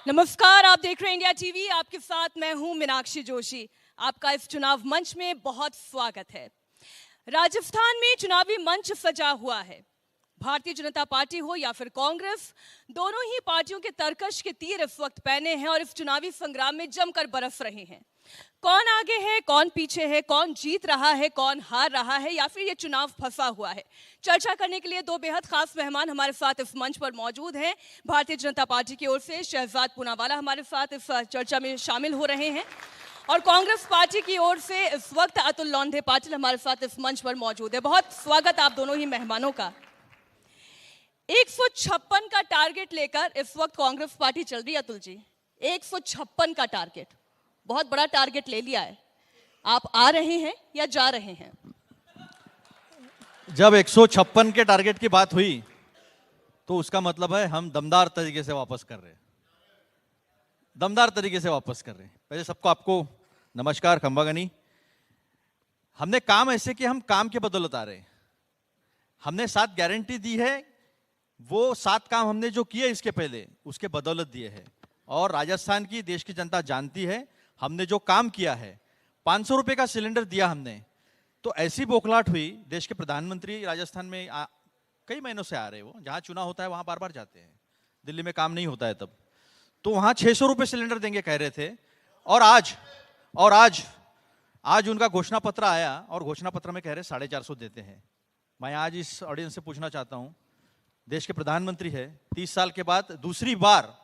नमस्कार, आप देख रहे हैं इंडिया टीवी। आपके साथ मैं हूं मीनाक्षी जोशी। आपका इस चुनाव मंच में बहुत स्वागत है। राजस्थान में चुनावी मंच सजा हुआ है। भारतीय जनता पार्टी हो या फिर कांग्रेस, दोनों ही पार्टियों के तरकश के तीर इस वक्त पहने हैं और इस चुनावी संग्राम में जमकर बरस रहे हैं। कौन आगे है, कौन पीछे है, कौन जीत रहा है, कौन हार रहा है, या फिर ये चुनाव फंसा हुआ है, चर्चा करने के लिए दो बेहद खास मेहमान हमारे साथ इस मंच पर मौजूद हैं। भारतीय जनता पार्टी की ओर से शहजाद पूनावाला हमारे साथ इस चर्चा में शामिल हो रहे हैं और कांग्रेस पार्टी की ओर से इस वक्त अतुल लोंढे पाटिल हमारे साथ इस मंच पर मौजूद है। बहुत स्वागत आप दोनों ही मेहमानों का। 156 का टारगेट लेकर इस वक्त कांग्रेस पार्टी चल रही है। अतुल जी, 156 का टारगेट, बहुत बड़ा टारगेट ले लिया है। आप आ रहे हैं या जा रहे हैं? जब 156 के टारगेट की बात हुई तो उसका मतलब है हम दमदार तरीके से वापस कर रहे हैं। दमदार तरीके से वापस कर रहे हैं। पहले सबको आपको नमस्कार, खंबागनी। हमने काम ऐसे कि हम काम के बदौलत आ रहे हैं। हमने 7 गारंटी दी है, वो 7 काम हमने जो किए इसके पहले उसके बदौलत दिए हैं। और राजस्थान की देश की जनता जानती है हमने जो काम किया है। 500 रुपए का सिलेंडर दिया हमने, तो ऐसी बौखलाहट हुई। देश के प्रधानमंत्री राजस्थान में कई महीनों से आ रहे हैं। वो जहां चुनाव होता है वहां बार बार जाते हैं। दिल्ली में काम नहीं होता है तब, तो वहां 600 रुपए सिलेंडर देंगे कह रहे थे। और आज उनका घोषणा पत्र आया और घोषणा पत्र में कह रहे 450 देते हैं। मैं आज इस ऑडियंस से पूछना चाहता हूं, देश के प्रधानमंत्री है, 30 साल के बाद दूसरी बार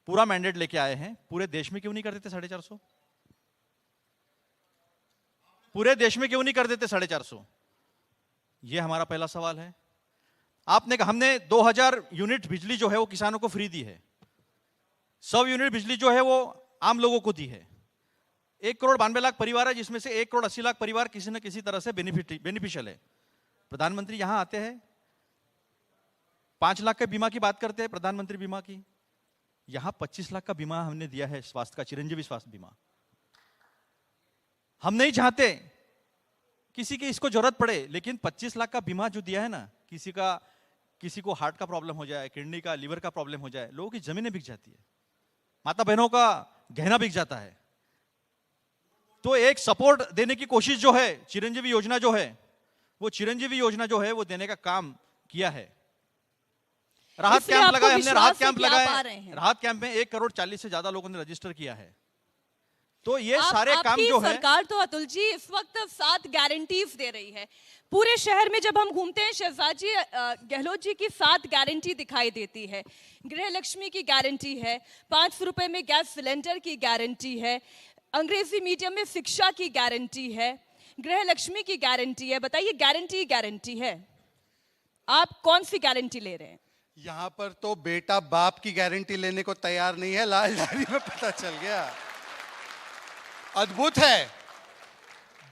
पूरा मैंडेट लेके आए हैं, पूरे देश में क्यों नहीं कर देते 450? पूरे देश में क्यों नहीं कर देते 450? ये हमारा पहला सवाल है। आपने कहा हमने 2000 यूनिट बिजली जो है वो किसानों को फ्री दी है। 100 यूनिट बिजली जो है वो आम लोगों को दी है। 1 करोड़ 92 लाख परिवार है, जिसमें से 1 करोड़ 80 लाख परिवार किसी न किसी तरह से बेनिफिशियल है। प्रधानमंत्री यहां आते हैं, 5 लाख के बीमा की बात करते हैं, प्रधानमंत्री बीमा की। यहां 25 लाख का बीमा हमने दिया है, स्वास्थ्य का, चिरंजीवी स्वास्थ्य बीमा। हम नहीं चाहते किसी की इसको जरूरत पड़े, लेकिन 25 लाख का बीमा जो दिया है ना, किसी को हार्ट का प्रॉब्लम हो जाए, किडनी का, लीवर का प्रॉब्लम हो जाए, लोगों की जमीनें बिक जाती है, माता बहनों का गहना बिक जाता है। तो एक सपोर्ट देने की कोशिश जो है, चिरंजीवी योजना जो है, वो चिरंजीवी योजना जो है वो देने का काम किया है। राहत कैंप लगाए हमने, राहत कैंप लगाए। राहत कैंप में 1 करोड़ 40 से ज्यादा लोगों ने रजिस्टर किया है। तो ये सारे काम जो है, सरकार तो अतुल जी इस वक्त 7 गारंटीज दे रही है। पूरे शहर में जब हम घूमते हैं, शहजाद जी, गहलोत जी की 7 गारंटी दिखाई देती है। गृह लक्ष्मी की गारंटी है, 500 रुपए में गैस सिलेंडर की गारंटी है, अंग्रेजी मीडियम में शिक्षा की गारंटी है, गृह लक्ष्मी की गारंटी है। बताइए, गारंटी है, आप कौन सी गारंटी ले रहे हैं? यहाँ पर तो बेटा बाप की गारंटी लेने को तैयार नहीं है, लालधारी में पता चल गया। अद्भुत है,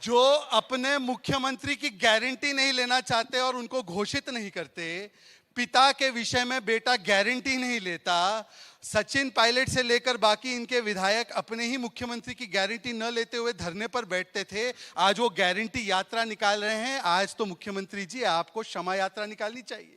जो अपने मुख्यमंत्री की गारंटी नहीं लेना चाहते और उनको घोषित नहीं करते, पिता के विषय में बेटा गारंटी नहीं लेता। सचिन पायलट से लेकर बाकी इनके विधायक अपने ही मुख्यमंत्री की गारंटी न लेते हुए धरने पर बैठते थे, आज वो गारंटी यात्रा निकाल रहे हैं। आज तो मुख्यमंत्री जी आपको क्षमा यात्रा निकालनी चाहिए।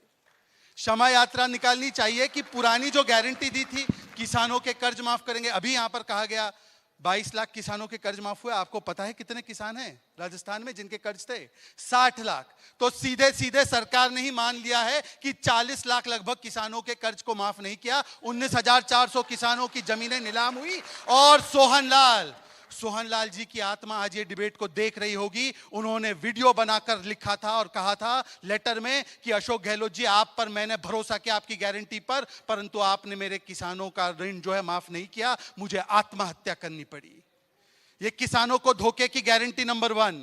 क्षमा यात्रा निकालनी चाहिए कि पुरानी जो गारंटी दी थी, किसानों के कर्ज माफ करेंगे। अभी यहां पर कहा गया 22 लाख किसानों के कर्ज माफ हुए। आपको पता है कितने किसान हैं राजस्थान में जिनके कर्ज थे? 60 लाख। तो सीधे सीधे सरकार ने ही मान लिया है कि 40 लाख लगभग किसानों के कर्ज को माफ नहीं किया। 19,400 किसानों की जमीनें नीलाम हुई। और सोहन लाल जी की आत्मा आज ये डिबेट को देख रही होगी। उन्होंने वीडियो बनाकर लिखा था और कहा था लेटर में कि अशोक गहलोत जी, आप पर मैंने भरोसा किया आपकी गारंटी पर, परंतु आपने मेरे किसानों का ऋण जो है माफ नहीं किया, मुझे आत्महत्या करनी पड़ी। ये किसानों को धोखे की गारंटी नंबर 1।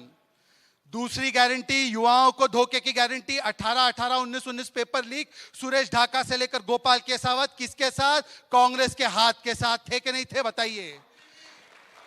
दूसरी गारंटी, युवाओं को धोखे की guarantee. 18-18, 19-19 paper leak, Suresh Dhaka से लेकर गोपाल केसावत, किसके साथ? कांग्रेस के हाथ के साथ थे कि नहीं थे? बताइए।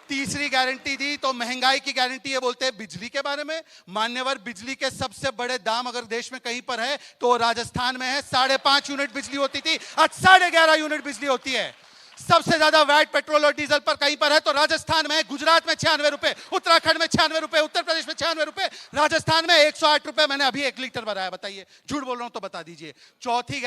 तीसरी गारंटी दी तो महंगाई की गारंटी है। बोलते हैं बिजली के बारे में, मान्यवर बिजली के सबसे बड़े दाम अगर देश में कहीं पर है तो राजस्थान में है। 5.5 यूनिट बिजली होती थी, आज 11.5 यूनिट बिजली होती है। सबसे ज्यादा वैट पेट्रोल और डीजल पर कहीं पर है तो राजस्थान में है, गुजरात में 96 रुपए, उत्तराखंड में 96 रुपए, उत्तर प्रदेश में 96 रुपए, राजस्थान में 108 रुपए। मैंने अभी 1 लीटर भराया, बताइए झूठ बोल रहा हूं तो बता दीजिए। चौथी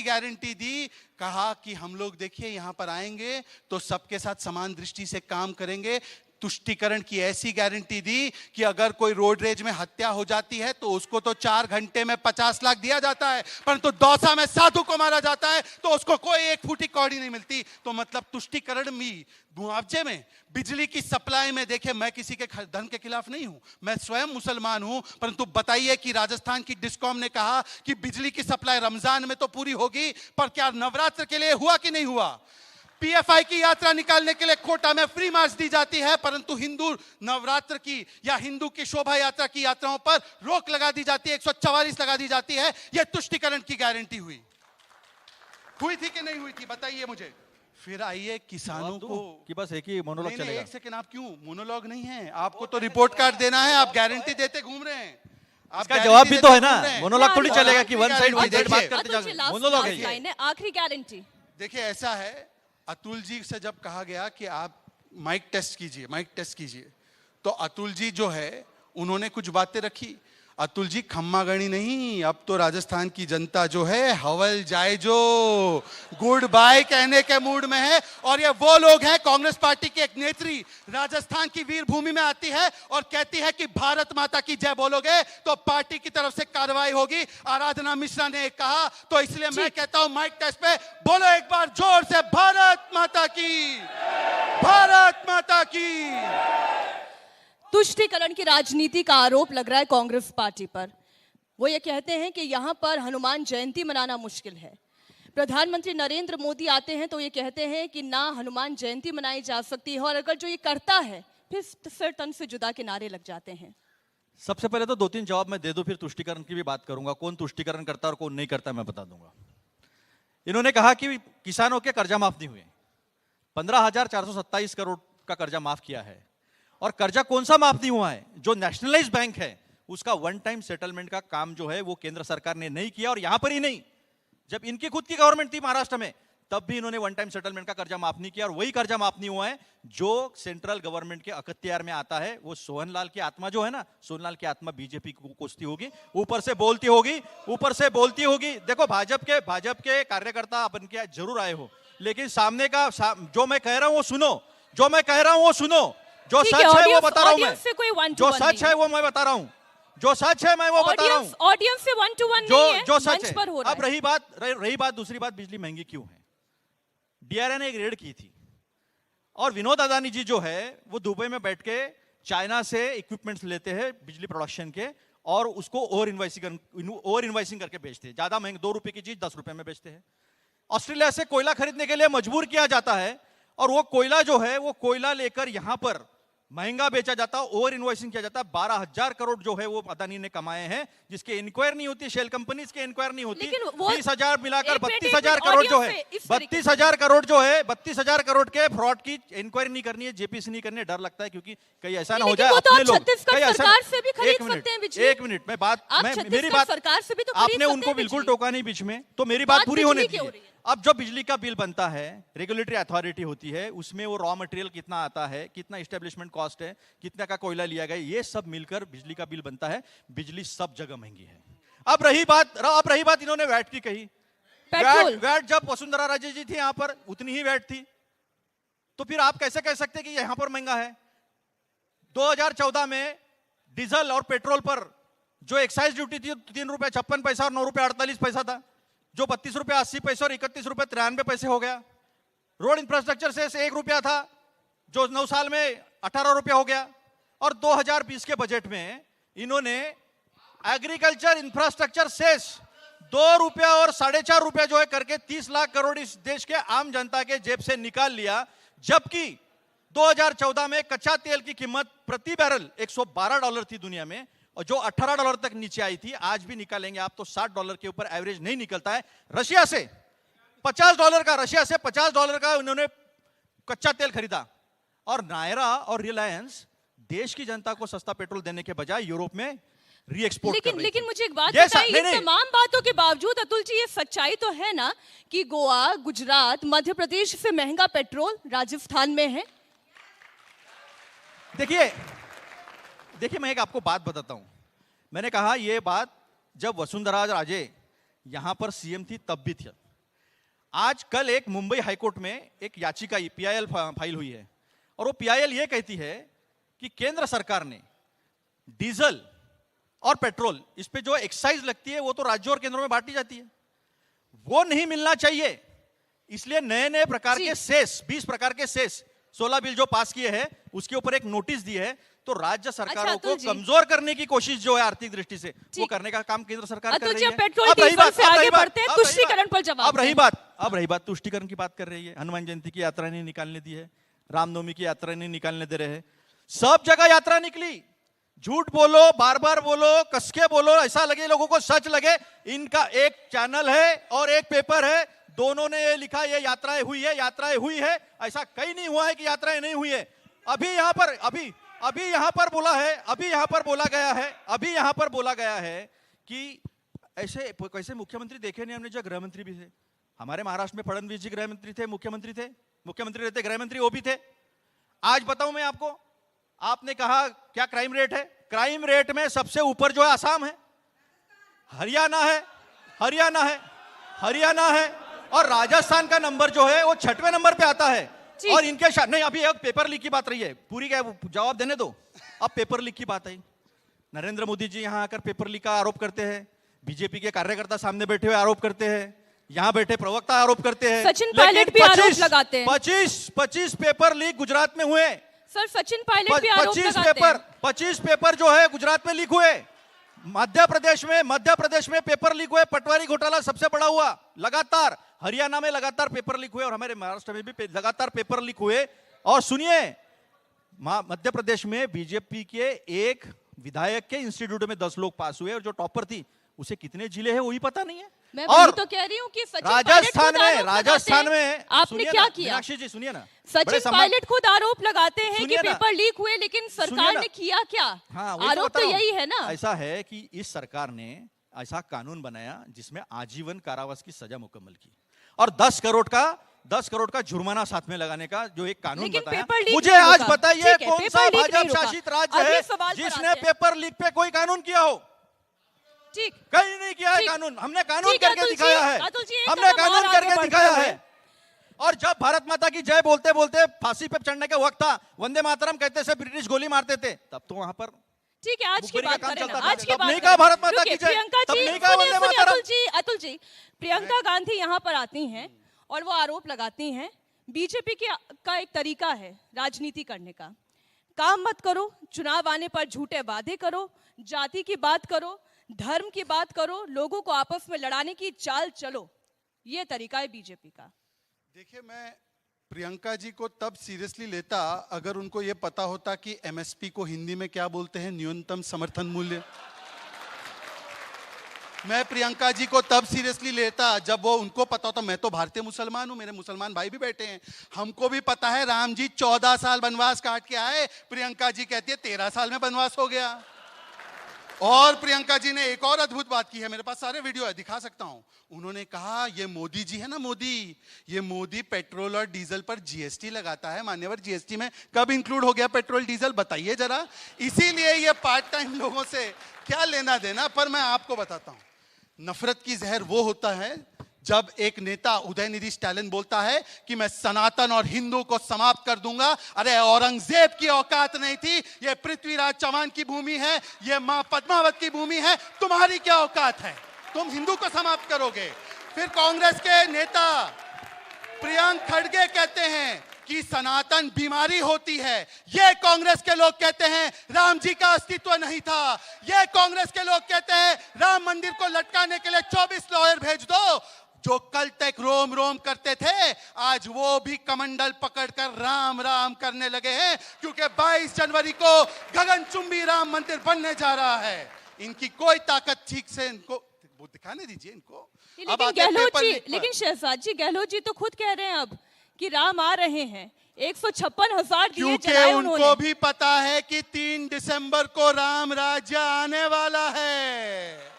गारंटी दी, कहा कि हम लोग देखिए यहां पर आएंगे तो सबके साथ समान दृष्टि से काम करेंगे। तुष्टीकरण की ऐसी गारंटी दी कि अगर कोई रोड रेज में हत्या हो जाती है तो उसको तो 4 घंटे में 50 लाख दिया जाता है, परंतु दौसा में साधु को मारा जाता है तो उसको कोई 1 फूटी कौड़ी नहीं मिलती। तो मतलब तुष्टीकरण में, मुआवजे में, बिजली की सप्लाई में, देखिए मैं किसी के धन के खिलाफ नहीं हूं, मैं स्वयं मुसलमान हूं, परंतु बताइए कि राजस्थान की डिस्कॉम ने कहा कि बिजली की सप्लाई रमजान में तो पूरी होगी, पर क्या नवरात्र के लिए हुआ कि नहीं हुआ? पीएफआई की यात्रा निकालने के लिए कोटा में फ्री मार्च दी जाती है, परंतु हिंदू नवरात्र की या हिंदू की शोभा यात्रा की यात्राओं पर रोक लगा दी जाती है, 144 लगा दी जाती है। यह तुष्टीकरण की गारंटी हुई थी कि नहीं हुई थी, बताइए मुझे। फिर आइए किसानों को कि बस एक ही मोनोलॉग नहीं, चलेगा। एक सेकंड, आप क्यों मोनोलॉग नहीं है, आपको तो रिपोर्ट कार्ड देना है, आप गारंटी देते घूम रहे हैं। इसका जवाब भी तो है ना, मोनोलॉग थोड़ी चलेगा कि वन साइड बात करते अतुल जी, जाओगे। मोनोलॉग है लाइन है, आखिरी गारंटी। देखिए ऐसा है, अतुल जी से जब कहा गया कि आप माइक टेस्ट कीजिए, तो अतुल जी जो है उन्होंने कुछ बातें रखी। अतुल जी खम्मा गणी नहीं, अब तो राजस्थान की जनता जो है हवल जाए जो गुड बाय कहने के मूड में है। और ये वो लोग हैं, कांग्रेस पार्टी की एक नेत्री राजस्थान की वीर भूमि में आती है और कहती है कि भारत माता की जय बोलोगे तो पार्टी की तरफ से कार्रवाई होगी। आराधना मिश्रा ने कहा, तो इसलिए मैं कहता हूं माइक टेस्ट पे बोलो एक बार जोर से, भारत माता की, भारत माता की। तुष्टीकरण की राजनीति का आरोप लग रहा है कांग्रेस पार्टी पर। वो ये कहते हैं कि यहाँ पर हनुमान जयंती मनाना मुश्किल है। प्रधानमंत्री नरेंद्र मोदी आते हैं तो ये कहते हैं कि ना हनुमान जयंती मनाई जा सकती है, और अगर जो ये करता है फिर तन से जुदा के नारे लग जाते हैं। सबसे पहले तो 2-3 जवाब मैं दे दूं, फिर तुष्टीकरण की भी बात करूंगा। कौन तुष्टीकरण करता है और कौन नहीं करता मैं बता दूंगा। इन्होंने कहा कि किसानों के कर्जा माफ नहीं हुए, 15,427 करोड़ का कर्जा माफ किया है। और कर्जा कौन सा माफ नहीं हुआ है? जो नेशनलाइज्ड बैंक है उसका वन टाइम सेटलमेंट का काम जो है वो केंद्र सरकार ने नहीं किया। और यहां पर ही नहीं, जब इनकी खुद की गवर्नमेंट थी महाराष्ट्र में, तब भी इन्होंने वन टाइम सेटलमेंट का कर्जा माफ नहीं किया। और वही कर्जा माफ नहीं हुआ है जो सेंट्रल गवर्नमेंट के अख्तियार में आता है। वो सोहनलाल की आत्मा जो है ना, सोहनलाल की आत्मा बीजेपी को कोसती होगी, ऊपर से बोलती होगी। देखो भाजपा के कार्यकर्ता अपन के जरूर आए हो, लेकिन सामने का जो मैं कह रहा हूं वो सुनो, जो सच है वो बता रहा हूं मैं, जो सच है वो मैं बता रहा हूं, ऑडियंस से 1 to 1 नहीं है, जो सच मंच है। पर हो रहा अब रही बात दूसरी बात, बिजली महंगी क्यों है? डीआरआई ने एक रेड की थी और विनोद अदानी जी जो है वो दुबई में बैठ के चाइना से इक्विपमेंट्स लेते हैं बिजली प्रोडक्शन के, और उसको ओवर इनवाइसिंग करके बेचते हैं। ज्यादा महंगे, 2 रुपए की चीज 10 रुपए में बेचते हैं। ऑस्ट्रेलिया से कोयला खरीदने के लिए मजबूर किया जाता है, और वो कोयला जो है वो कोयला लेकर यहां पर महंगा बेचा जाता है, ओवर इनवॉइसिंग किया जाता है। 12,000 करोड़ जो है वो अदानी ने कमाए हैं, जिसके इंक्वायरी नहीं होती, शेल कंपनीज के इंक्वायरी नहीं होती। 20,000 मिलाकर 32,000 करोड़ जो है, 32,000 करोड़ जो है, 32,000 करोड़ के फ्रॉड की इंक्वायरी नहीं करनी है, जेपीसी नहीं करनी है। डर लगता है क्योंकि कहीं ऐसा ना हो जाए अपने लोग, एक मिनट मेरी बात सरकार से भी तो आपने उनको बिल्कुल टोका नहीं बीच में, तो मेरी बात पूरी होने दीजिए। अब जो बिजली का बिल बनता है, रेगुलेटरी अथॉरिटी होती है, उसमें वो रॉ मटेरियल कितना आता है, कितना एस्टेब्लिशमेंट कॉस्ट है, कितना का कोयला लिया गया, ये सब मिलकर बिजली का बिल बनता है। बिजली सब जगह महंगी है। अब रही बात इन्होंने वैट की कही। वैट जब वसुंधरा राजे जी थी यहां पर उतनी ही वैट थी, तो फिर आप कैसे कह सकते कि यहां पर महंगा है? 2014 में डीजल और पेट्रोल पर जो एक्साइज ड्यूटी थी 3 रुपए 56 पैसा और 9 रुपए 48 पैसा था, जो 32 रुपए 80 पैसे और 31 रुपए 93 पैसे हो गया। रोड इंफ्रास्ट्रक्चर से 1 रुपया था, जो 9 साल में 18 रुपया हो गया। और 2020 के बजट में इन्होंने एग्रीकल्चर इंफ्रास्ट्रक्चर सेस 2 रुपया और 4.5 रुपया जो है करके 30 लाख करोड़ इस देश के आम जनता के जेब से निकाल लिया। जबकि 2014 में कच्चा तेल की कीमत प्रति बैरल $112 थी दुनिया में, और जो $18 तक नीचे आई थी। आज भी निकालेंगे आप तो $60 के ऊपर एवरेज नहीं निकलता है। रशिया से $50 का उन्होंने कच्चा तेल खरीदा, और नायरा और रिलायंस देश की जनता को सस्ता पेट्रोल देने के बजाय यूरोप में री एक्सपोर्ट कर रही लेकिन थी। मुझे एक बात ये बताइए, नहीं, इन नहीं। तमाम बातों के बावजूद अतुल जी ये सच्चाई तो है ना कि गोवा, गुजरात, मध्य प्रदेश से महंगा पेट्रोल राजस्थान में है। देखिए मैं एक आपको बात बताता हूं। मैंने कहा ये बात जब वसुंधरा राजे यहां पर सीएम थी तब भी थी। आज कल एक मुंबई हाईकोर्ट में एक याचिका पीआईएल फाइल हुई है और वो पीआईएल ये कहती है कि केंद्र सरकार ने डीजल और पेट्रोल इस पे जो एक्साइज लगती है वो तो राज्यों और केंद्रों में बांटी जाती है, वो नहीं मिलना चाहिए। इसलिए नए नए प्रकार के सेस, 20 प्रकार के सेस 16 बिल जो पास किए हैं उसके ऊपर एक नोटिस दी है। तो राज्य सरकारों को कमजोर करने की कोशिश जो है आर्थिक दृष्टि से वो करने का काम केंद्र सरकार कर रही है। पेट्रोल डीजल से आगे बढ़ते हैं, तुष्टीकरण पर जवाब। अब रही बात तुष्टीकरण की बात कर रही है। हनुमान जयंती की यात्रा नहीं निकालने दी है, रामनवमी की यात्रा नहीं निकालने दे रहे हैं। सब जगह यात्रा निकली। झूठ बोलो, बार बार बोलो, कसके बोलो, ऐसा लगे लोगों को सच लगे। इनका एक चैनल है और एक पेपर है, दोनों ने ये लिखा ये यात्राएं हुई है, यात्राएं हुई है। ऐसा कहीं नहीं हुआ है कि यात्राएं नहीं हुई है। अभी यहाँ पर बोला है, अभी यहाँ पर बोला गया है कि ऐसे कैसे मुख्यमंत्री देखे नहीं हमने, जो गृह मंत्री भी थे हमारे महाराष्ट्र में, फडणवीस जी गृह मंत्री थे, मुख्यमंत्री रहते गृह मंत्री वो भी थे। आज बताऊं मैं आपको, आपने कहा क्या क्राइम रेट है? क्राइम रेट में सबसे ऊपर जो है आसाम है, हरियाणा है और राजस्थान का नंबर जो है वो 6वें नंबर पे आता है। और इनके नहीं, अभी एक पेपर लीक की बात रही है, पूरी क्या जवाब देने दो। अब पेपर लीक की बात आई, नरेंद्र मोदी जी यहां आकर पेपर लीक का आरोप करते हैं, बीजेपी के कार्यकर्ता सामने बैठे हुए आरोप करते हैं, यहां बैठे प्रवक्ता आरोप करते हैं, सचिन पायलट भी आरोप लगाते हैं। 25 पेपर लीक गुजरात में हुए सर, सचिन पायलट भी आरोप लगाते हैं। 25 पेपर जो है गुजरात में लीक हुए। मध्य प्रदेश में पेपर लीक हुए, पटवारी घोटाला सबसे बड़ा हुआ लगातार। हरियाणा में लगातार पेपर लीक हुए और हमारे महाराष्ट्र में भी लगातार पेपर लीक हुए। और सुनिए, मध्य प्रदेश में बीजेपी के एक विधायक के इंस्टीट्यूट में 10 लोग पास हुए और जो टॉपर थी उसे कितने जिले हैं वही पता नहीं है। मैं वही तो कह रही हूँ कि राजस्थान में आपने क्या किया? मीनाक्षी जी सुनिए ना, सचिन पायलट खुद आरोप लगाते हैं कि पेपर लीक हुए, लेकिन सरकार ने किया क्या? आरोप तो यही है ना। ऐसा है कि इस सरकार ने ऐसा कानून बनाया जिसमें आजीवन कारावास की सजा मुकम्मल की और 10 करोड़ का जुर्माना साथ में लगाने का जो एक कानून बताया। मुझे आज बताइए कौन सा भाजपा शासित राज्य है जिसने पेपर लीक पे कोई कानून किया हो? ठीक, कहीं नहीं किया है कानून। हमने कानून करके दिखाया है। और जब भारत माता की जय बोलते बोलते फांसी पे चढ़ने का वक्त था, वंदे मातरम कहते से ब्रिटिश गोली मारते थे, तब तो वहां पर ठीक है। आज की बात करें ना, आज की तब बात नहीं कहा भारत माता की जय, प्रियंका तब जी, नहीं कहा वंदे मातरम। अतुल जी, प्रियंका गांधी यहाँ पर आती हैं और वो आरोप लगाती हैं। बीजेपी का एक तरीका है राजनीति करने का, काम मत करो, चुनाव आने पर झूठे वादे करो, जाति की बात करो, धर्म की बात करो, लोगों को आपस में लड़ाने की चाल चलो। ये तरीका है बीजेपी का। देखिए, मैं प्रियंका जी को तब सीरियसली लेता अगर उनको यह पता होता कि एमएसपी को हिंदी में क्या बोलते हैं, न्यूनतम समर्थन मूल्य। मैं प्रियंका जी को तब सीरियसली लेता जब वो उनको पता होता। मैं तो भारतीय मुसलमान हूं, मेरे मुसलमान भाई भी बैठे हैं, हमको भी पता है राम जी 14 साल वनवास काट के आए। प्रियंका जी कहती है 13 साल में वनवास हो गया। और प्रियंका जी ने एक और अद्भुत बात की है, मेरे पास सारे वीडियो है, दिखा सकता हूं। उन्होंने कहा ये मोदी जी है ना, ये मोदी पेट्रोल और डीजल पर जीएसटी लगाता है। मान्यवर, जीएसटी में कब इंक्लूड हो गया पेट्रोल डीजल, बताइए जरा। इसीलिए ये पार्ट टाइम लोगों से क्या लेना देना। पर मैं आपको बताता हूं, नफरत की जहर वो होता है जब एक नेता उदयनिधि स्टालिन बोलता है कि मैं सनातन और हिंदू को समाप्त कर दूंगा। अरे औरंगजेब की औकात नहीं थी, ये पृथ्वीराज चौहान की भूमि है, ये मां पद्मावत की भूमि है, तुम्हारी क्या औकात है? तुम हिंदू को समाप्त करोगे। फिर कांग्रेस के नेता प्रियंक खड़गे कहते हैं कि सनातन बीमारी होती है। ये कांग्रेस के लोग कहते हैं राम जी का अस्तित्व नहीं था। ये कांग्रेस के लोग कहते हैं राम मंदिर को लटकाने के लिए 24 लॉयर भेज दो। जो कल तक रोम रोम करते थे, आज वो भी कमंडल पकड़कर राम राम करने लगे हैं, क्योंकि 22 जनवरी को गगनचुंबी राम मंदिर बनने जा रहा है। इनकी कोई ताकत ठीक से इनको वो दिखाने दीजिए इनको। लेकिन गहलोत जी, लेकिन शहजाद जी, गहलोत जी तो खुद कह रहे हैं अब कि राम आ रहे हैं। 156,000 दिए क्योंकि जलाए उनको उन्होंने। भी पता है कि 3 दिसंबर को राम राज्य आने वाला है,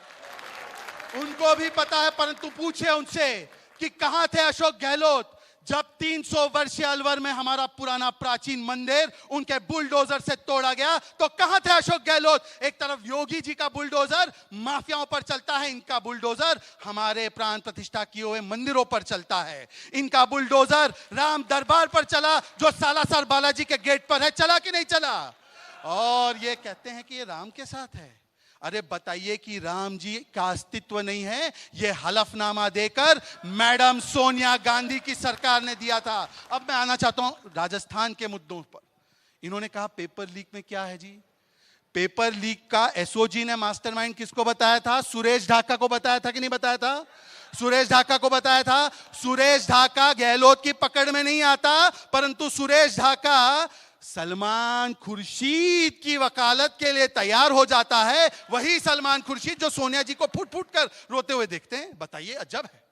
उनको भी पता है। परंतु पूछे उनसे कि कहां थे अशोक गहलोत जब 300 वर्षीय अलवर में हमारा पुराना प्राचीन मंदिर उनके बुलडोजर से तोड़ा गया, तो कहां थे अशोक गहलोत? एक तरफ योगी जी का बुलडोजर माफियाओं पर चलता है, इनका बुलडोजर हमारे प्राण प्रतिष्ठा किए हुए मंदिरों पर चलता है। इनका बुलडोजर राम दरबार पर चला, जो सालासर बालाजी के गेट पर है, चला कि नहीं चला? और ये कहते हैं कि ये राम के साथ है। अरे बताइए कि राम जी का अस्तित्व नहीं है, यह हलफनामा देकर मैडम सोनिया गांधी की सरकार ने दिया था। अब मैं आना चाहता हूं राजस्थान के मुद्दों पर। इन्होंने कहा पेपर लीक में क्या है जी? पेपर लीक का एसओजी ने मास्टरमाइंड किसको बताया था? सुरेश ढाका को बताया था कि नहीं बताया था? सुरेश ढाका को बताया था। सुरेश ढाका गहलोत की पकड़ में नहीं आता, परंतु सुरेश ढाका सलमान खुर्शीद की वकालत के लिए तैयार हो जाता है। वही सलमान खुर्शीद जो सोनिया जी को फुट फुट कर रोते हुए देखते हैं। बताइए, अजब है।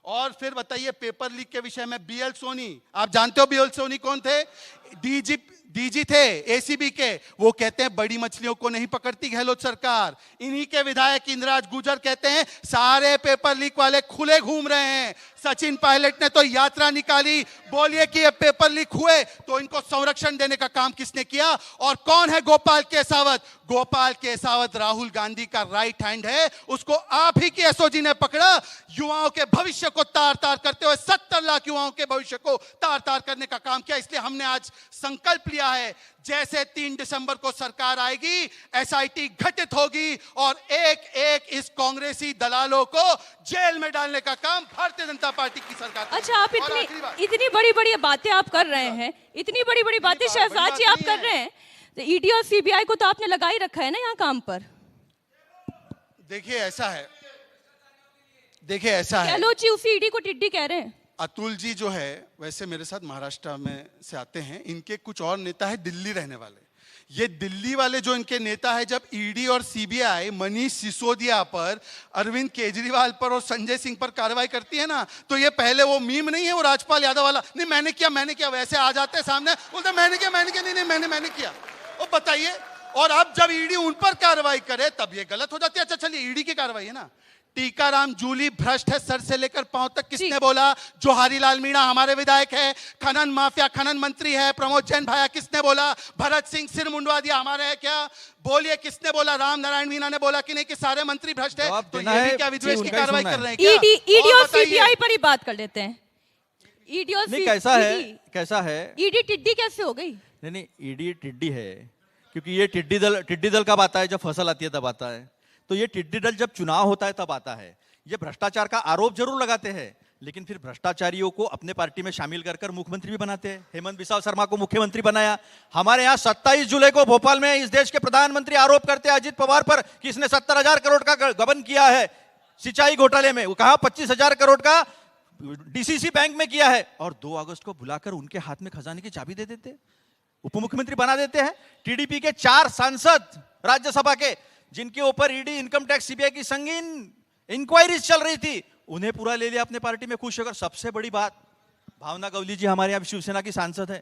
और फिर बताइए पेपर लीक के विषय में बीएल सोनी, आप जानते हो बीएल सोनी कौन थे? डीजी थे एसीबी के। वो कहते हैं बड़ी मछलियों को नहीं पकड़ती गहलोत सरकार। इन्हीं के विधायक इंद्राज गुर्जर कहते हैं सारे पेपर लीक वाले खुले घूम रहे हैं। सचिन पायलट ने तो यात्रा निकाली। बोलिए कि ये पेपर लीक हुए तो इनको संरक्षण देने का काम किसने किया? और कौन है गोपाल केसावत? गोपाल केसावत राहुल गांधी का राइट हैंड है, उसको आप ही की एसओजी ने पकड़ा। युवाओं के भविष्य को तार तार करते हुए 70 लाख युवाओं के भविष्य को तार तार करने का काम किया। इसलिए हमने आज संकल्प लिया है, जैसे 3 दिसंबर को सरकार आएगी, एसआईटी गठित होगी और एक एक इस कांग्रेसी दलालों को जेल में डालने का काम भारतीय जनता पार्टी की सरकार करेगी। अच्छा, आप इतनी बड़ी बड़ी बातें आप कर रहे हैं, इतनी बड़ी बड़ी बातें शहजाद जी आप कर रहे हैं, तो ईडी और सीबीआई को तो आपने लगा ही रखा है ना यहाँ काम पर। देखिए ऐसा है, देखिए ऐसा है, गहलोत जी उसी ईडी को टिड्डी कह रहे हैं। अतुल जी जो है वैसे मेरे साथ महाराष्ट्र में से आते हैं। इनके कुछ और नेता है दिल्ली रहने वाले। ये दिल्ली वाले जो इनके नेता है, जब ईडी और सीबीआई मनीष सिसोदिया पर, अरविंद केजरीवाल पर और संजय सिंह पर कार्रवाई करती है ना, तो ये पहले वो मीम नहीं है वो राजपाल यादव वाला, नहीं मैंने किया, वैसे आ जाते हैं सामने, बोलते मैंने किया, नहीं मैंने किया। और बताइए, और अब जब ईडी उन पर कार्रवाई करे तब ये गलत हो जाती है। अच्छा चलिए, ईडी की कार्रवाई है ना, टीकाराम जूली भ्रष्ट है सर से लेकर पांव तक, किसने बोला? जोहारी लाल मीणा हमारे विधायक है। खनन माफिया, खनन मंत्री है प्रमोद जैन भाया, किसने बोला? भरत सिंह सिर मुंडवा दिया हमारे है क्या? बोलिए किसने बोला? राम नारायण मीणा ने बोला कि नहीं कि सारे मंत्री भ्रष्ट है? तो ये भी क्या विद्वेष की कार्रवाई कर रहे हैं क्या? ईडी और सीबीआई पर ही बात कर लेते हैं। ईडी और कैसा है ईडी टिड्डी कैसे हो गई? नहीं, ईडी टिड्डी है क्योंकि ये टिड्डी दल कब आता है? जब फसल आती है तब आता है। तो ये टिड्डी दल जब चुनाव होता है तब आता है। ये भ्रष्टाचार का आरोप जरूर लगाते हैं, लेकिन फिर भ्रष्टाचारियों को अपने पार्टी में शामिल कर मुख्यमंत्री भी बनाते हैं। हेमंत बिस्वा शर्मा को मुख्यमंत्री बनाया। हमारे यहाँ 27 जुलाई को भोपाल में इस देश के प्रधानमंत्री आरोप करते हैं अजित पवार पर कि इसने 70,000 करोड़ का गबन किया है सिंचाई घोटाले में। वो कहा 25,000 करोड़ का डीसीसी बैंक में किया है, और 2 अगस्त को बुलाकर उनके हाथ में खजाने की चाबी दे देते, उप मुख्यमंत्री बना देते हैं। टीडीपी के 4 सांसद राज्यसभा के, जिनके ऊपर ईडी, इनकम टैक्स, सीबीआई की संगीन इंक्वायरीज चल रही थी, उन्हें पूरा ले लिया अपने पार्टी में खुश होकर। सबसे बड़ी बात, भावना गवली जी हमारे यहाँ शिवसेना की सांसद है।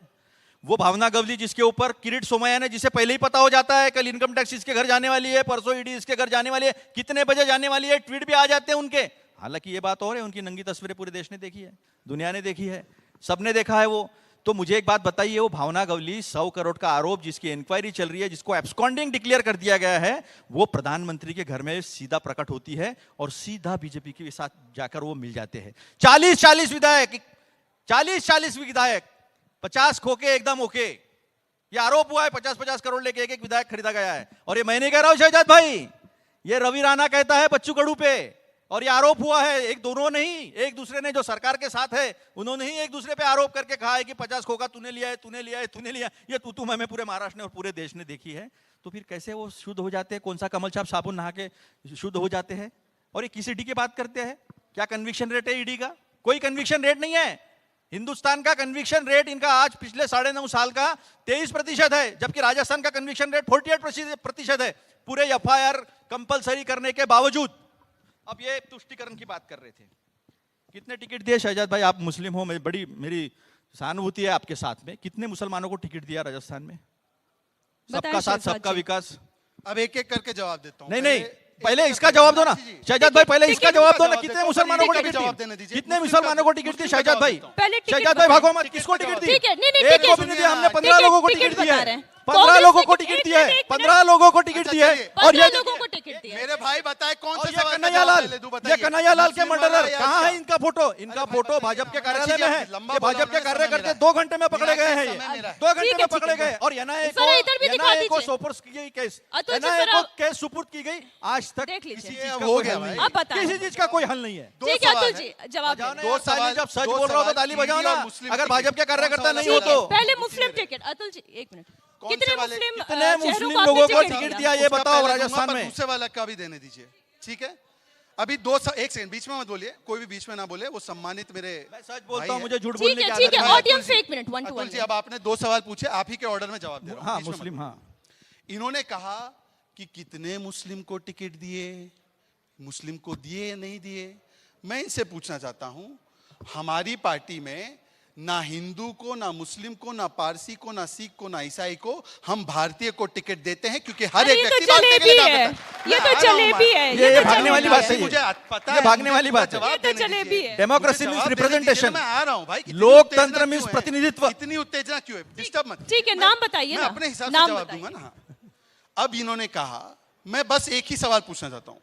वो भावना गवली जिसके ऊपर किरीट सोमैया ने, जिसे पहले ही पता हो जाता है कल इनकम टैक्स इसके घर जाने वाली है, परसों ईडी इसके घर जाने वाली है, कितने बजे जाने वाली है, ट्वीट भी आ जाते हैं उनके। हालांकि ये बात और है, उनकी नंगी तस्वीरें पूरे देश ने देखी है, दुनिया ने देखी है, सबने देखा है वो। तो मुझे एक बात बताइए, वो भावना गवली 100 करोड़ का आरोप जिसकी इंक्वायरी चल रही है, जिसको एब्सकॉन्डिंग डिक्लेयर कर दिया गया है, वो प्रधानमंत्री के घर में सीधा प्रकट होती है और सीधा बीजेपी के साथ जाकर वो मिल जाते हैं। 40 विधायक 50 खोके एकदम ओके। ये आरोप हुआ है 50 करोड़ लेके एक विधायक खरीदा गया है। और ये मैं नहीं कह रहा हूं शहजाद भाई, ये रवि राणा कहता है बच्चू कडू पे, और ये आरोप हुआ है, एक दोनों नहीं, एक दूसरे ने, जो सरकार के साथ है उन्होंने ही एक दूसरे पे आरोप करके कहा है कि 50 खोखा तूने लिया है। ये तू मैं पूरे महाराष्ट्र ने और पूरे देश ने देखी है। तो फिर कैसे वो शुद्ध हो जाते हैं? कौन सा कमल छाप साबुन नहा के शुद्ध हो जाते हैं? और ये किस ईडी की बात करते हैं? क्या कन्विक्शन रेट है ईडी का? कोई कन्विक्शन रेट नहीं है। हिंदुस्तान का कन्विक्शन रेट इनका आज पिछले 9.5 साल का 23% है, जबकि राजस्थान का कन्विक्शन रेट 48% है, पूरे एफआईआर कंपलसरी करने के बावजूद। अब ये तुष्टिकरण की बात कर रहे थे, कितने टिकट दिए शहजाद भाई? आप मुस्लिम हो, मेरी सहानुभूति है आपके साथ में। कितने मुसलमानों को टिकट दिया राजस्थान में? बताएं सबका साथ शहजाद सबका जी। विकास। अब एक एक करके जवाब देता हूं। नहीं पहले इसका जवाब दो ना शहजाद भाई, पहले इसका जवाब दो ना। कितने मुसलमानों को टिकट जवाब दी? देने दीजिए। कितने मुसलमानों को टिकट दी शहजाद भाई? पहले टिकट शहजाद भाई बताएं। भागो मत, किसको टिकट दी? ठीक है, नहीं, एक टिकट को भी नहीं दिया हमने, 15 टिकट- लोगों को टिकट टिकट बता दिया रहे है। हैं। 15 कांग्रेस लोगों को ने टिकट एक दिया है, मिनट, 15 लोगों को टिकट अच्छा, दिया है। चलिए। और ये 15 लोगों को टिकट दिया है। मेरे भाई बताए कौन सा और ये सवाल का कन्हैया जवाब लाल, पहले दो ये बताइए। कन्हैया लाल के मुस्लिम वाला मर्डरर या कहाँ क्या? है? इनका फोटो, इनका फोटो बताइए भाजपा के ना। कार्यालय में है। अच्छा, लंबा ये बोला भाजपा के उन्होंने, कार्यकर्ते समय 2 घंटे में पकड़े गए हैं। समय ये मेरा। 2 घंटे ठीक है, में पकड़े ठीक है। गए और एनआईए जरा इधर भी दिखा को दीजिए। सुपुर्द की गई केस, अतुल जी, एनआईए जरा- को केस सुपुर्द की गई। आज तक देख किसी लीजिए। चीज अब का हो कोई गया हल भाई। नहीं है। अब बताएं। किसी चीज का कोई हल नहीं है। दो ठीक है सवाल अतुल जी, जवाब बजाओ दें। ना दो यार, ताली सवाल- जब सच दो बोल रहा हो तो सवाल ताली बजाओ ईडी ना। और मुस्लिम अगर टिकट। भाजपा के कार्यकर्ता कौन सा नहीं वाला हो तो सवाल? पहले मुस्लिम टिकट, अतुल जी एक मिनट, कौन कितने से वाले- मुस्लिम कितने चेहरों मुस्लिम को आपने लोगों को टिकट टिकट दिया? दिया ये उसका बताओ पहले दूंगा, राजस्थान पर में। दूसरे वाला का भी देने दीजिए, ठीक है? अभी एक सेकंड बीच में मत बोलिए, कोई भी बीच में ना बोले, वो सम्मानित मेरे मैं सच भाई बोलता हूँ, हैं। मुझे झूठ ठीक बोलने है, की ठीक आदत है, नहीं। ऑडियंस से एक मिनट, 1 to अतुल 1 जी, अब आपने 2 सवाल पूछे, आप ही के ऑर्डर में जवाब दे रहा हूं, हाँ बीच में मत मुस्लिम, हाँ बोलिए। इन्होंने कहा कि कितने मुस्लिम को टिकट दिए, मुस्लिम को दिए या नहीं दिए। मैं इनसे पूछना चाहता हूं, हमारी पार्टी में ना हिंदू को, ना मुस्लिम को, ना पारसी को, ना सिख को, ना ईसाई को, हम भारतीय को टिकट देते हैं क्योंकि हर अरे एक ये तो व्यक्ति भारतीय के लिए जलेबी काम है, करता ये मैं तो आ रहा हूं, जलेबी है, ये तो भागने वाली जलेबी बात है। है ये। मुझे पता ये है, भागने मुझे वाली पूरा बात है। जवाब ये तो देने जलेबी दीजिए। है। डेमोक्रेसी मुझे मीन्स जवाब देने दीजिए रिप्रेजेंटेशन। ना, मैं आ रहा हूं भाई। कितनी लोकतंत्र उत्तेजना मीन्स क्यों है? प्रतिनिधित्व। इतनी उत्तेजना क्यों है? डिस्टर्ब मत ठीक है, मैं- नाम बताइए मैं ना। अपने हिसाब से नाम जवाब बताइए। दूंगा ना। अब इन्होंने कहा, मैं बस एक ही सवाल पूछना चाहता हूं।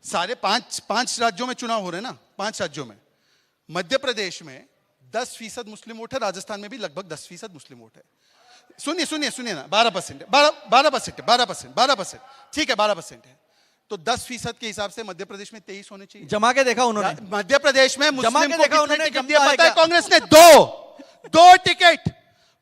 सारे पांच राज्यों में चुनाव हो रहे हैं ना, 5 राज्यों में। मध्य प्रदेश में 10% मुस्लिम वोट है, राजस्थान में भी लगभग 10% मुस्लिम वोट है। सुनिए ना, 12% 12%, ठीक है 12% है। तो 10% के हिसाब से मध्य प्रदेश में 23 होने चाहिए। जमा के देखा उन्होंने। मध्य प्रदेश में मुस्लिम के को देखा कितने उन्होंने, टिकट जमता दिया है पता है? क्या? कांग्रेस ने 2 टिकट।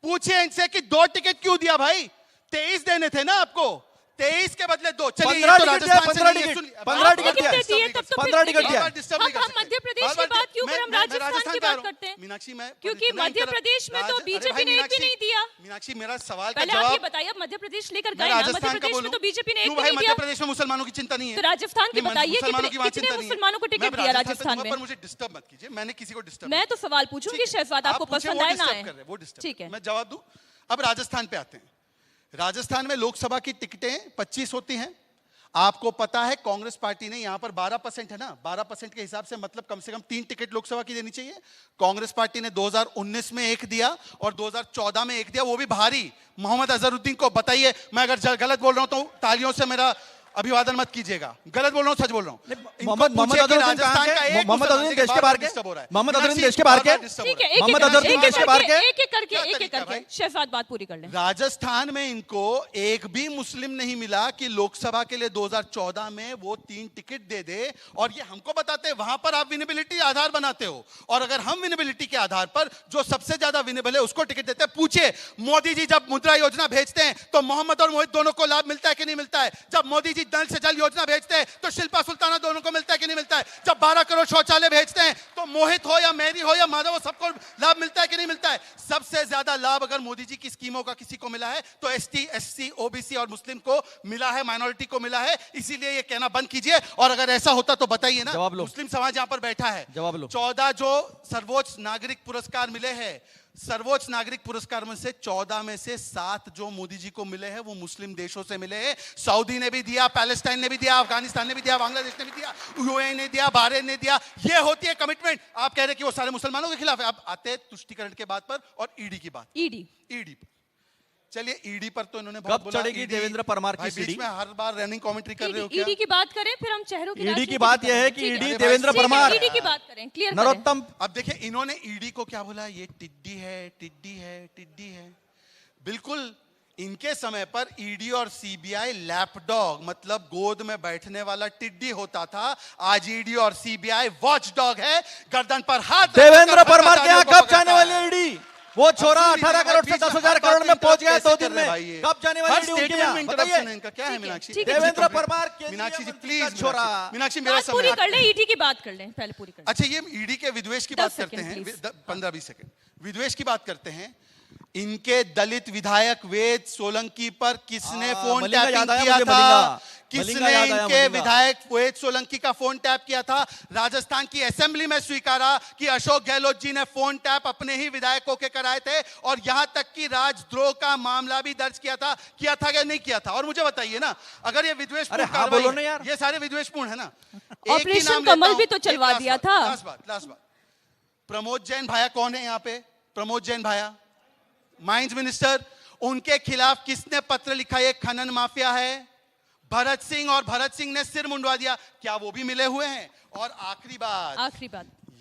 पूछिए इनसे कि 2 टिकट क्यों दिया भाई? 23 देने थे ना आपको, 23 के बदले 2। चलिए, 15 ये तो टिकट दिया, राजस्थान से 15 नहीं है, टिकट, सुनिए, 15 बार-बार टिकट दिया। कितने दिए? तब तो 15 टिकट दिया। बार-बार disturb नहीं कर हम सकते। मध्य प्रदेश की बार-बार बात क्यों करें? हम मैं राजस्थान की कह रहा बात हूं। करते हैं। मीनाक्षी, मैं क्योंकि इतना ही मध्य कर- प्रदेश में तो अरे बीजेपी भाई, ने एक भी मीनाक्षी, नहीं दिया। मीनाक्षी, मेरा सवाल का पहले आप ये जवाब बताइए, आप मध्य प्रदेश लेकर मैं गए ना, मध्य राजस्थान का प्रदेश में बोलूं तो बीजेपी ने एक क्यों भी भाई? नहीं मध्य दिया। प्रदेश में मुसलमानों की चिंता नहीं है। तो राजस्थान की नहीं, बताइए, मुसलमानों की वहाँ कितने चिंता नहीं है। मुसलमानों को टिकट मैं दिया राजस्थान राजस्थान दूंगा, में? पर मुझे डिस्टर्ब मत कीजिए, मैंने किसी को डिस्टर्ब मैं तो सवाल पूछूंगी, शहजाद आपको पसंद आए ना आए। ठीक है, मैं जवाब दूं। अब राजस्थान पे आते हैं। राजस्थान में लोकसभा की टिकटें 25 होती हैं। आपको पता है कांग्रेस पार्टी ने यहां पर 12% है ना, 12% के हिसाब से मतलब कम से कम 3 टिकट लोकसभा की देनी चाहिए। कांग्रेस पार्टी ने 2019 में 1 दिया और 2014 में 1 दिया, वो भी भारी, मोहम्मद अजहरुद्दीन को। बताइए, मैं अगर गलत बोल रहा हूं तो तालियों से मेरा अभिवादन मत कीजिएगा। गलत बोल रहा हूं, सच बोल रहा हूं। मोहम्मद अजहरुद्दीन कहाँ के? मोहम्मद अजहरुद्दीन देश के बाहर के? मोहम्मद अजहरुद्दीन देश के बाहर के? ठीक है, मोहम्मद अजहरुद्दीन देश के बाहर के? एक एक करके, क्या एक एक तरीका करके भाई? शहजाद बात पूरी कर लें। राजस्थान में इनको एक भी मुस्लिम नहीं मिला कि लोकसभा के लिए 2014 में वो 3 टिकट दे दे। और ये हमको बताते हैं वहां पर आप विनेबिलिटी आधार बनाते हो, और अगर हम विनेबिलिटी के आधार पर जो सबसे ज्यादा विनेबल है उसको टिकट देते हैं। पूछे, मोदी जी जब मुद्रा योजना भेजते हैं तो मोहम्मद और मोहित दोनों को लाभ मिलता है कि नहीं मिलता है? जब मोदी जी जल से जल योजना भेजते हैं तो शिल्पा सुल्ताना दोनों को मिलता है कि नहीं मिलता है? जब 12 करोड़ शौचालय भेजते हैं तो मोहित हो या मेरी हो या माधव, सबको लाभ मिलता है कि नहीं मिलता है? सबसे ज्यादा लाभ अगर मोदी जी की स्कीमों का किसी को मिला है तो एसटी, एससी, ओबीसी और मुस्लिम को मिला है, माइनॉरिटी को मिला है। इसीलिए ये कहना बंद कीजिए, और अगर ऐसा होता तो बताइए ना। जवाब लो। मुस्लिम समाज यहां पर बैठा है, जवाब लो। 14 जो सर्वोच्च नागरिक पुरस्कार मिले हैं, सर्वोच्च नागरिक पुरस्कार में से 14 में से 7 जो मोदी जी को मिले हैं वो मुस्लिम देशों से मिले हैं। सऊदी ने भी दिया, पैलेस्टाइन ने भी दिया, अफगानिस्तान ने भी दिया, बांग्लादेश ने भी दिया, यूएई ने दिया, बहरीन ने दिया। ये होती है कमिटमेंट। आप कह रहे हैं कि वो सारे मुसलमानों के खिलाफ है। अब आते हैं तुष्टिकरण के बात पर और ईडी की बात। ईडी पर चलिए, ईडी पर तो इन्होंने बहुत कब बोला। चढ़ेगी ED देवेंद्र परमार की भाई, बीच सीढ़ी? में हर बार रनिंग कमेंट्री कर रहे हो क्या? ईडी की बात करें, फिर हम चेहरों की ईडी की राजनीति बात भी यह है करें। कि ठीक ईडी अरे देवेंद्र भाई, परमार, ईडी की बात करें, क्लियर करें। नरोत्तम। अब देखिए, इन्होंने ईडी को क्या बोला? ये टिड्डी है, टिड्डी है, टिड्डी है। बिल्कुल इनके समय पर ईडी और सीबीआई लैपडॉग मतलब गोद में बैठने वाला टिड्डी होता था। आज ईडी और सीबीआई वॉच डॉग है, गर्दन पर हाथ रखकर देवेंद्र परमार के यहाँ भ्रष्टाचारियों को कब जाने पकड़ता वाली है। ईडी? वो छोरा अब सुनिए, 18 करोड़ से बीच में 10,000 हर करोड़ बात में पहुंच गया कैसे 2 कर दिन रहे में। भाई ये? कब जाने हर वाली ईडी उनके स्टेटमेंट यहाँ? में interruption है बताइए। इनका। क्या है मीनाक्षी? ठीक है, देवेंद्र परमार मीनाक्षी जी केंद्रीय प्लीज, मंत्री का छोरा। मीनाक्षी मेरा बात पूरी समय कर ले, ईडी की बात कर लें, पहले पूरी कर लें। अच्छा, ये ईडी के विद्वेष की 10 बात करते सेकंड, हैं। please। 15-20 सेकंड विद्वेष की बात करते हैं। इनके दलित विधायक वेद सोलंकी पर किसने फोन मलिंगा टैपिंग याद आया किया मुझे, था? मलिंगा किसने याद आया, इनके विधायक वेद सोलंकी का फोन टैप किया था? राजस्थान की असेंबली में स्वीकारा कि अशोक गहलोत जी ने फोन टैप अपने ही विधायकों के कराए थे, और यहां तक कि राजद्रोह का मामला भी दर्ज किया था या नहीं किया था? और मुझे बताइए ना, अगर ये विद्वेषपूर्ण कार्रवाई बोलो ना यार। ये सारे विद्वेषपूर्ण है ना। ऑपरेशन कमल भी तो चलवा दिया था। लास्ट बात, प्रमोद जैन भाया कौन है यहाँ पे? प्रमोद जैन भाया माइंस मिनिस्टर, उनके खिलाफ किसने पत्र लिखा? ये खनन माफिया है भरत सिंह, और भरत सिंह ने सिर मुंडवा दिया। क्या वो भी मिले हुए हैं? और आखिरी बात,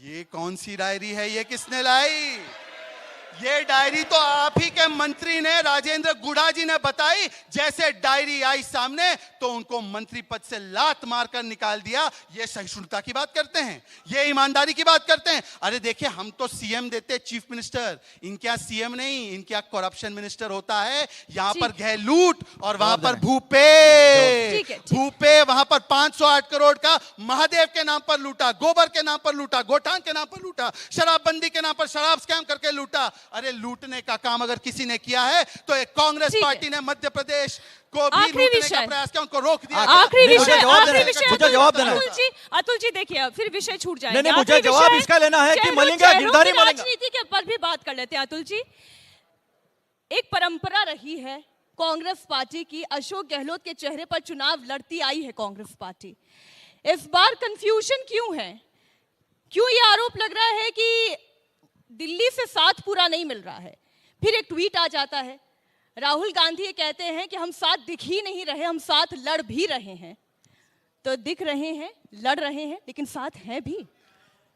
ये कौन सी डायरी है? ये किसने लाई? ये डायरी तो आप ही के मंत्री ने, राजेंद्र गुढ़ा जी ने बताई। जैसे डायरी आई सामने तो उनको मंत्री पद से लात मारकर निकाल दिया। ये सहिष्णुता की बात करते हैं? ये ईमानदारी की बात करते हैं? अरे देखिए, हम तो सीएम देते चीफ मिनिस्टर, इनके यहाँ सीएम नहीं, इनके यहाँ करप्शन मिनिस्टर होता है। यहाँ पर गहलूट और वहां पर भूपे वहां पर 508 करोड़ का महादेव के नाम पर लूटा, गोबर के नाम पर लूटा, गोठान के नाम पर लूटा, शराबबंदी के नाम पर शराब स्कैम करके लूटा। अरे लूटने का काम अगर किसी ने किया है तो एक कांग्रेस पार्टी ने मध्य प्रदेश को भी लूटने का प्रयास किया, उनको रोक दिया। आखिरी विषय मुझे जवाब देना। अतुल जी देखिए, फिर विषय छूट जाएगा। नहीं, मुझे जवाब इसका लेना है कि मलिंगा गिरधारी राजनीति के पर भी बात कर लेते हैं। अतुल जी, एक परंपरा रही है कांग्रेस पार्टी की, अशोक गहलोत के चेहरे पर चुनाव लड़ती आई है कांग्रेस पार्टी। इस बार कंफ्यूजन क्यों है? क्यों ये आरोप लग रहा है कि दिल्ली से साथ पूरा नहीं मिल रहा है? फिर एक ट्वीट आ जाता है, राहुल गांधी ये कहते हैं कि हम साथ दिख ही नहीं रहे, हम साथ लड़ भी रहे हैं। तो दिख रहे हैं, लड़ रहे हैं, लेकिन साथ हैं भी,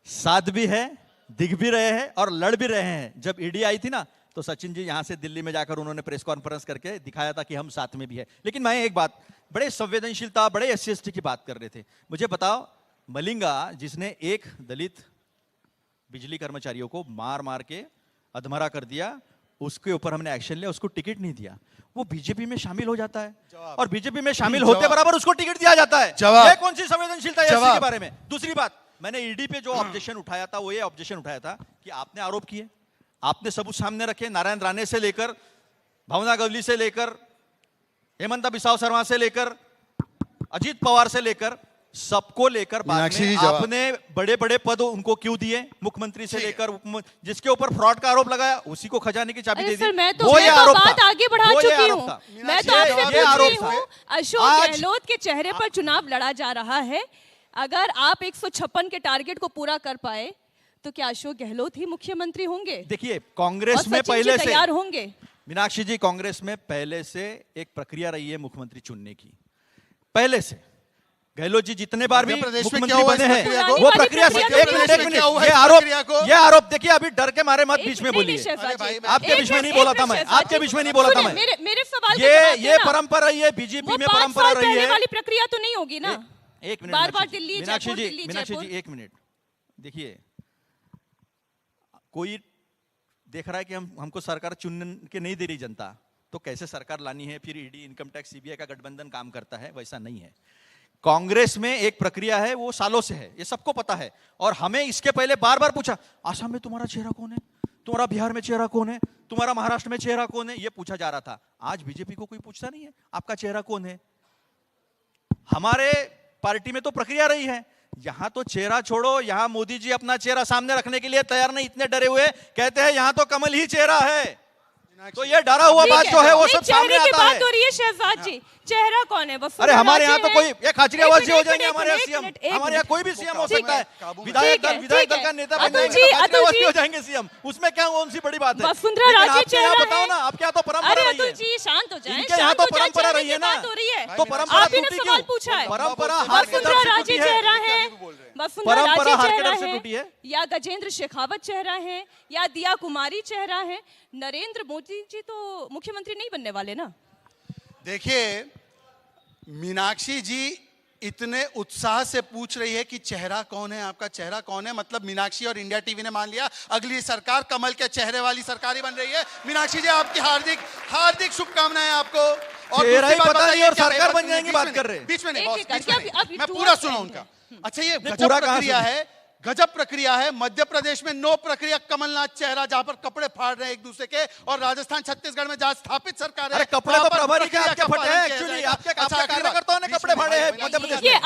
साथ भी है, दिख भी रहे हैं और लड़ भी रहे हैं। जब ईडी आई थी ना, तो सचिन जी यहां से दिल्ली में जाकर उन्होंने प्रेस कॉन्फ्रेंस करके दिखाया था कि हम साथ में भी है। लेकिन मैं एक बात, बड़े संवेदनशीलता, बड़े SC/ST की बात कर रहे थे। मुझे बताओ, मलिंगा जिसने एक दलित बिजली कर्मचारियों को मार मार के अधमरा कर दिया, उसके ऊपर हमने एक्शन लिया, उसको टिकट नहीं दिया, वो बीजेपी में शामिल हो जाता है, और बीजेपी में शामिल होते बराबर उसको टिकट दिया जाता है। ये कौन सी संवेदनशीलता है SC के बारे में? दूसरी बात, मैंने ईडी पे जो ऑब्जेक्शन उठाया था, वो ये ऑब्जेक्शन उठाया था कि आपने आरोप किए, आपने सबूत सामने रखे, नारायण राणे से लेकर, भावना गवली से लेकर, हेमंता बिसाव शर्मा से लेकर, अजीत पवार से लेकर, सबको लेकर बाद में आपने बड़े बड़े पद उनको क्यों दिए? मुख्यमंत्री से लेकर जिसके ऊपर फ्रॉड का आरोप लगाया, उसी को खजाने की चाबी दे दी। मैं तो बात आगे बढ़ा चुकी हूँ। मैं तो आपसे पूछ रही हूँ, अशोक गहलोत के चेहरे पर चुनाव लड़ा जा रहा है। अगर आप 156 के टारगेट को पूरा कर पाए तो क्या अशोक गहलोत ही मुख्यमंत्री होंगे? देखिए, कांग्रेस में पहले से तैयार होंगे। मीनाक्षी जी, कांग्रेस में पहले से एक प्रक्रिया रही है मुख्यमंत्री चुनने की। पहले से गहलोत जी जितने बार भी मुख्यमंत्री बने हैं, वो प्रक्रिया से एक मिनट ये आरोप देखिए, अभी डर के मारे मत बीच में बोलिए। आपके बीच में नहीं बोला था मैं, आपके बीच में नहीं बोला था मैं। मेरे सवाल ये परंपरा रही है, बीजेपी में परंपरा रही है। वाली प्रक्रिया तो नहीं होगी ना? एक मिनट बार-बार दिल्ली, मीनाक्षी जी एक मिनट देखिए, कोई देख रहा है कि हमको सरकार चुन के नहीं दे रही जनता, तो कैसे सरकार लानी है? फिर ईडी, इनकम टैक्स, CBI का गठबंधन काम करता है, वैसा नहीं है। कांग्रेस में एक प्रक्रिया है, वो सालों से है, ये सबको पता है। और हमें इसके पहले बार बार पूछा, आसाम में तुम्हारा चेहरा कौन है, तुम्हारा बिहार में चेहरा कौन है, तुम्हारा महाराष्ट्र में चेहरा कौन है, ये पूछा जा रहा था। आज बीजेपी को कोई पूछता नहीं है आपका चेहरा कौन है। हमारे पार्टी में तो प्रक्रिया रही है, यहां तो चेहरा छोड़ो, यहां मोदी जी अपना चेहरा सामने रखने के लिए तैयार नहीं, इतने डरे हुए, कहते हैं यहां तो कमल ही चेहरा है। तो ये डरा हुआ बात जो है वो सब सामने आता है। बात हो रही है शहजाद जी, चेहरा कौन है? अरे हमारे यहाँ तो कोई एक खाचरी आवाज हो जाएंगे, हमारे यहाँ सीएम, हमारे यहाँ कोई भी सीएम हो सकता है, विधायक दल का नेता बन जाएंगे, हो जाएंगे सीएम, उसमें क्या कौन सी बड़ी बात है? वसुंधरा राजे चेहरा है। बताओ ना, आपके यहाँ तो परंपरा रही है। अतुल जी शांत हो जाएं, इनके यहाँ तो परंपरा रही है ना, तो परंपरा आपने सवाल पूछा है, परंपरा वसुंधरा राजे चेहरा है, वसुंधरा राजे चेहरा टूटी है, या गजेंद्र शेखावत चेहरा है, या दिया कुमारी चेहरा है? नरेंद्र मोदी जी तो मुख्यमंत्री नहीं बनने वाले ना। देखिए, मीनाक्षी जी इतने उत्साह से पूछ रही है कि चेहरा कौन है, आपका चेहरा कौन है, मतलब मीनाक्षी और इंडिया टीवी ने मान लिया अगली सरकार कमल के चेहरे वाली सरकार ही बन रही है। मीनाक्षी जी, आपकी हार्दिक हार्दिक शुभकामनाएं आपको। और चेहरा ही पता नहीं और सरकार बन जाएंगी, बात कर रहे हैं। बीच में नहीं बॉस, मैं पूरा सुना उनका। अच्छा, ये गजब प्रक्रिया है गजब प्रक्रिया है। मध्य प्रदेश में नो प्रक्रिया कमलनाथ चेहरा, जहां पर कपड़े फाड़ रहे हैं एक दूसरे के, और राजस्थान छत्तीसगढ़ में जहां स्थापित सरकार है, अरे कपड़े तो वहां पर प्रभारी के प्रक्रिया आपके का फटे पालन हैं, किया एक्चुअली जाएगा। आपके अच्छा, कार्यकर्ताओं ने कपड़े फाड़े हैं मध्य प्रदेश ये में।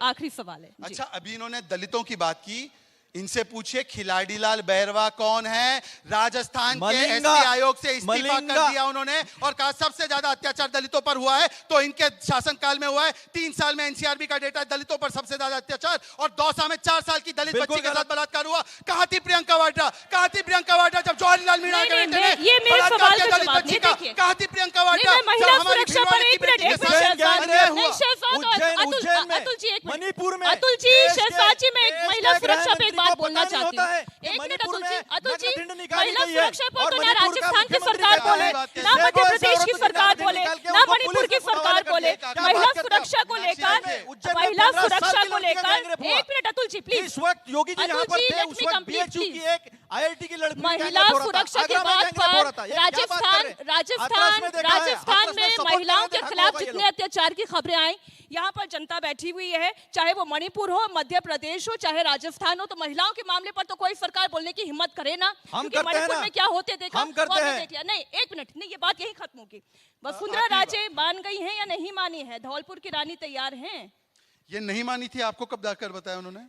आखिरी सवाल है जी। अच्छा, अभी इन्होंने दलितों की बात की, इनसे पूछिए खिलाड़ीलाल बैरवा कौन है? राजस्थान के एसटी आयोग से इस्तीफा कर दिया उन्होंने और कहा सबसे ज्यादा अत्याचार दलितों पर हुआ है, तो इनके शासनकाल में हुआ है। 3 साल में एनसीआरबी का डेटा है, दलितों पर सबसे ज्यादा अत्याचार, और दौसा में 4 साल की दलित बच्ची के साथ बलात्कार हुआ। कहां थी प्रियंका वाड्रा? कहां थी प्रियंका वाड्रा जब जवाहरलाल मीणा के बेटे ने बलात्कार किया दलित बच्ची का? कहां थी प्रियंका वाड्रा जब हमारी भिलवाड़े की बेटी के साथ मणिपुर में अतुल जी, शहजाद जी, मैं एक महिला सुरक्षा पे एक बात बोलना चाहती हूँ। एक मिनट अतुल जी, महिला सुरक्षा पर तो ना राजस्थान की सरकार बोले, ना मध्य प्रदेश की सरकार बोले, ना मणिपुर की सरकार बोले। महिला सुरक्षा को लेकर, एक मिनट अतुल जी प्लीज। इस वक्त योगी जी यहाँ पर थे, उस वक्त बीएचयू की एक आईआईटी की लड़की महिला सुरक्षा की बात पर राजस्थान में महिलाओं के खिलाफ जितने अत्याचार की खबरें आई, यहाँ पर जनता बैठी हुई है, चाहे वो मणिपुर हो, मध्य प्रदेश हो, चाहे राजस्थान हो, तो महिलाओं के मामले पर तो कोई सरकार बोलने की हिम्मत करे ना। क्योंकि मणिपुर में क्या होते देखा, हम करते हैं। देख लिया। नहीं, एक मिनट नहीं, ये बात यही खत्म होगी। वसुंधरा राजे मान गई हैं या नहीं मानी है? धौलपुर की रानी तैयार हैं? ये नहीं मानी थी, आपको कब जाकर बताया उन्होंने?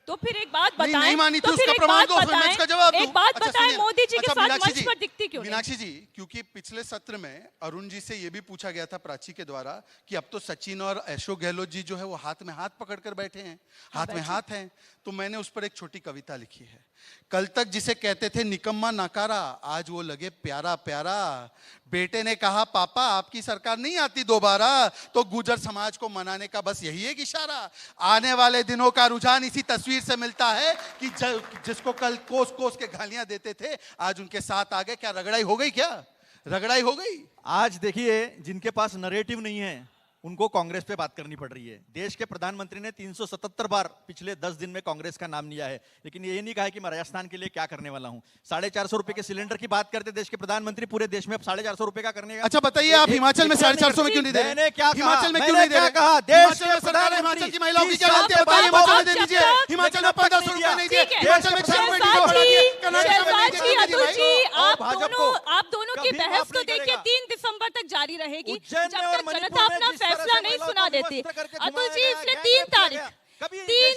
तो फिर एक बात बताएं, नहीं मानी थी, तो फिर उसका एक प्रमाण बात दो, फिर मैं इसका जवाब दूं। एक बात अच्छा, बताएं, सुनिए। मोदी जी के अच्छा, साथ मीनाक्षी मंच जी, पर दिखती क्यों नहीं? मीनाक्षी जी, क्योंकि पिछले सत्र में अरुण जी से ये भी पूछा गया था प्राची के द्वारा कि अब तो सचिन और अशोक गहलोत जी जो है वो हाथ में हाथ पकड़कर बैठे हैं, हाथ में हाथ हैं, तो मैंने उस पर एक छोटी कविता लिखी है। कल तक जिसे कहते थे निकम्मा नकारा, आज वो लगे प्यारा प्यारा। बेटे ने कहा पापा आपकी सरकार नहीं आती दोबारा, तो गुर्जर समाज को मनाने का बस यही एक इशारा। आने वाले दिनों का रुझान इसी तस्वीर से मिलता है कि जिसको कल कोस कोस के गालियां देते थे, आज उनके साथ आ गए। क्या रगड़ाई हो गई? क्या रगड़ाई हो गई? आज देखिए, जिनके पास नरेटिव नहीं है उनको कांग्रेस पे बात करनी पड़ रही है। देश के प्रधानमंत्री ने 377 बार पिछले 10 दिन में कांग्रेस का नाम लिया है, लेकिन ये नहीं कहा है कि मैं राजस्थान के लिए क्या करने वाला हूं। 450 रुपए के सिलेंडर की बात करते देश के प्रधानमंत्री, पूरे देश में 450 रुपए का करने का। अच्छा बताइए, आप हिमाचल में 450 में क्यों नहीं दे रहे? मैंने क्या हिमाचल में क्यों नहीं दे रहे? कहा देश के सरकार हिमाचल की महिलाओं की क्या गलती है बताइए। हिमाचल में दे दीजिए, हिमाचल में 1500 रुपए नहीं दिए, हिमाचल में 6 रुपए कर्नाटक में नहीं दिए। आप दोनों की बहस तो देखिए 3 दिसंबर तक जारी रहेगी, जब तक जनता अपना फैसला नहीं सुना देती। अतुल जी, इसलिए 3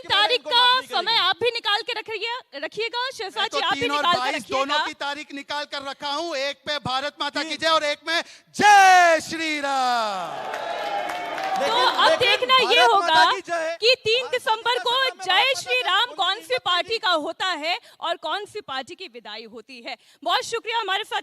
तारीख का समय आप भी निकाल के रखिएगा। शहजाद जी, आप भी निकाल के रखिएगा। दोनों की तारीख निकाल कर रखा हूं, एक पे भारत माता की जय और एक में जय श्री राम। तो अब देखना ये होगा कि 3 दिसंबर को जय श्री राम कौन सी पार्टी का होता है और कौन सी पार्टी की विदाई होती है। बहुत शुक्रिया हमारे साथ